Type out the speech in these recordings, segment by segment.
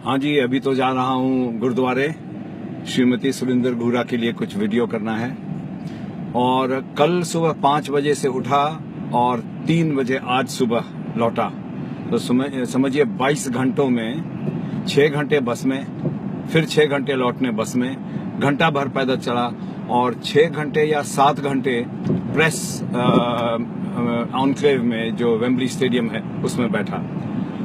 हाँ जी, अभी तो जा रहा हूँ गुरुद्वारे श्रीमती सुरिंदर गुहरा के लिए कुछ वीडियो करना है। और कल सुबह 5 बजे से उठा और 3 बजे आज सुबह लौटा, तो समझिए 22 घंटों में 6 घंटे बस में, फिर 6 घंटे लौटने बस में, घंटा भर पैदल चला और 6 घंटे या 7 घंटे प्रेस ऑनक्लेव में जो वेम्बली स्टेडियम है उसमें बैठा।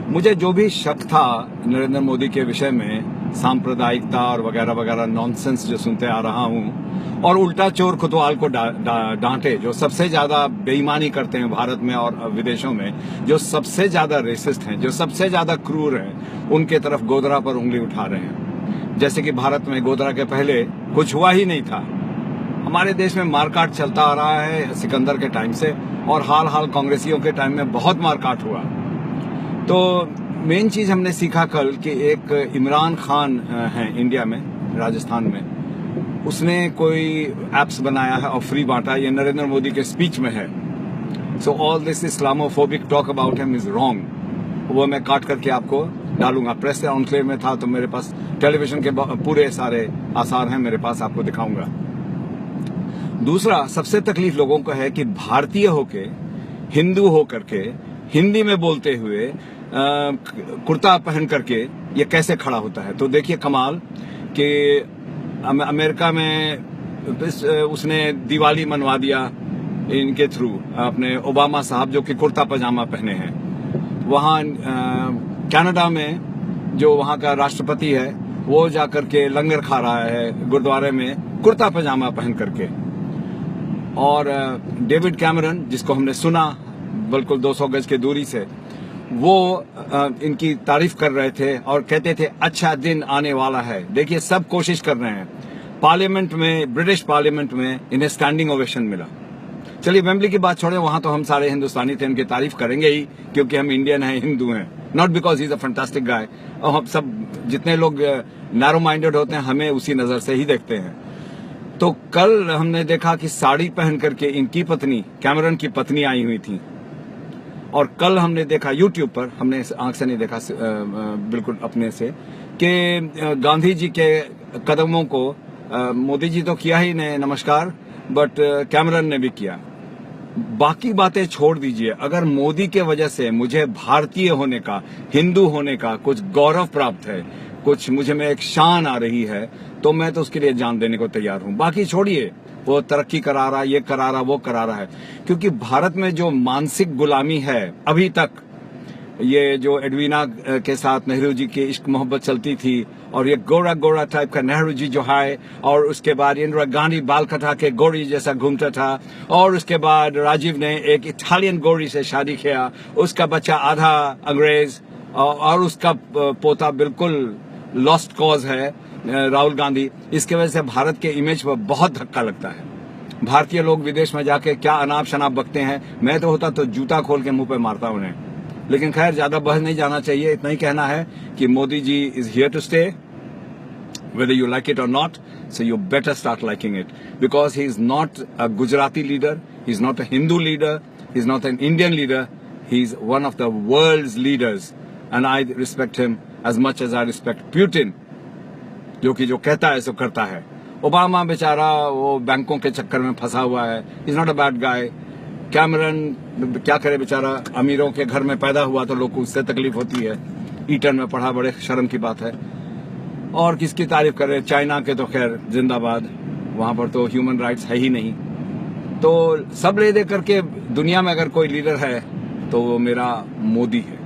मुझे जो भी शक था नरेंद्र मोदी के विषय में, सांप्रदायिकता और वगैरह वगैरह नॉनसेंस जो सुनते आ रहा हूं, और उल्टा चोर कोतवाल को डांटे, जो सबसे ज्यादा बेईमानी करते हैं भारत में और विदेशों में, जो सबसे ज्यादा रेसिस्ट हैं, जो सबसे ज्यादा क्रूर हैं, उनके तरफ गोधरा पर उंगली उठा रहे हैं। जैसे कि भारत में गोधरा के पहले कुछ हुआ ही नहीं था। हमारे देश में मारकाट चलता आ रहा है सिकंदर के टाइम से, और हाल कांग्रेसियों के टाइम में बहुत मारकाट हुआ। तो मेन चीज हमने सीखा कल कि एक इमरान खान है इंडिया में, राजस्थान में, उसने कोई एप्स बनाया है और फ्री बांटा, ये नरेंद्र मोदी के स्पीच में है। So all this Islamophobic talk about him is wrong. वो मैं काट करके आपको डालूंगा। प्रेस ऑनक्लेव में था तो मेरे पास टेलीविजन के पूरे सारे आसार हैं मेरे पास, आपको दिखाऊंगा। दूसरा सबसे तकलीफ लोगों को है कि भारतीय होके, हिंदू होकर के, हिंदी में बोलते हुए कुर्ता पहन करके ये कैसे खड़ा होता है। तो देखिए कमाल कि अमेरिका में उसने दिवाली मनवा दिया इनके थ्रू, अपने ओबामा साहब जो कि कुर्ता पजामा पहने हैं। वहां कनाडा में जो वहां का राष्ट्रपति है वो जाकर के लंगर खा रहा है गुरुद्वारे में कुर्ता पजामा पहन करके। और डेविड कैमरन, जिसको हमने सुना बिल्कुल 200 गज की दूरी से, वो इनकी तारीफ कर रहे थे और कहते थे अच्छा दिन आने वाला है। देखिए सब कोशिश कर रहे हैं। पार्लियामेंट में, ब्रिटिश पार्लियामेंट में इन्हें स्टैंडिंग ओवेशन मिला। चलिए वेम्बली की बात छोड़े, वहां तो हम सारे हिंदुस्तानी थे, उनकी तारीफ करेंगे ही क्योंकि हम इंडियन हैं, हिंदू हैं, not because he is a fantastic guy. और हम सब जितने लोग नैरो माइंडेड होते हैं हमें उसी नजर से ही देखते हैं। तो कल हमने देखा कि साड़ी पहन करके इनकी पत्नी, कैमरन की पत्नी आई हुई थी। और कल हमने देखा यूट्यूब पर, हमने आंख से नहीं देखा, बिल्कुल अपने से, कि गांधी जी के कदमों को मोदी जी तो किया ही नहीं नमस्कार, बट कैमरन ने भी किया। बाकी बातें छोड़ दीजिए, अगर मोदी के वजह से मुझे भारतीय होने का, हिंदू होने का कुछ गौरव प्राप्त है, कुछ मुझे में एक शान आ रही है, तो मैं तो उसके लिए जान देने को तैयार हूं। बाकी छोड़िए, वो तरक्की करा रहा, ये करा रहा, वो करा रहा है, क्योंकि भारत में जो मानसिक गुलामी है अभी तक, ये जो एडवीना के साथ नेहरू जी की इश्क मोहब्बत चलती थी, और ये गोरा गोरा टाइप का नेहरू जी जो है, और उसके बाद इंदिरा गांधी बाल कटा के गोरी जैसा घूमता था, और उसके बाद राजीव ने एक इटालियन गोरी से शादी किया, उसका बच्चा आधा अंग्रेज, और उसका पोता बिल्कुल लॉस्ट कॉज है राहुल गांधी। इसके वजह से भारत के इमेज पर बहुत धक्का लगता है। भारतीय लोग विदेश में जाके क्या अनाप शनाप बकते हैं, मैं तो होता तो जूता खोल के मुंह पे मारता उन्हें। लेकिन खैर ज्यादा बहस नहीं जाना चाहिए, इतना ही कहना है कि Modi ji is here to stay, whether you like it or not, so you better start liking it, because he is not a Gujarati leader, he is not a Hindu leader, he is not an Indian leader, he is one of the world's leaders, and I respect him as much as I respect Putin, जो कि जो कहता है सो करता है। Obama बेचारा वो बैंकों के चक्कर में फंसा हुआ है, is not a bad guy. Cameron क्या करे बेचारा, अमीरों के घर में पैदा हुआ तो लोग को उससे तकलीफ होती है, ईटन में पढ़ा, बड़े शर्म की बात है। और किसकी तारीफ करे, चाइना के तो खैर जिंदाबाद, वहां पर तो ह्यूमन राइट्स है ही नहीं। तो सब ले दे करके दुनिया में अगर कोई लीडर है तो वो मेरा मोदी है।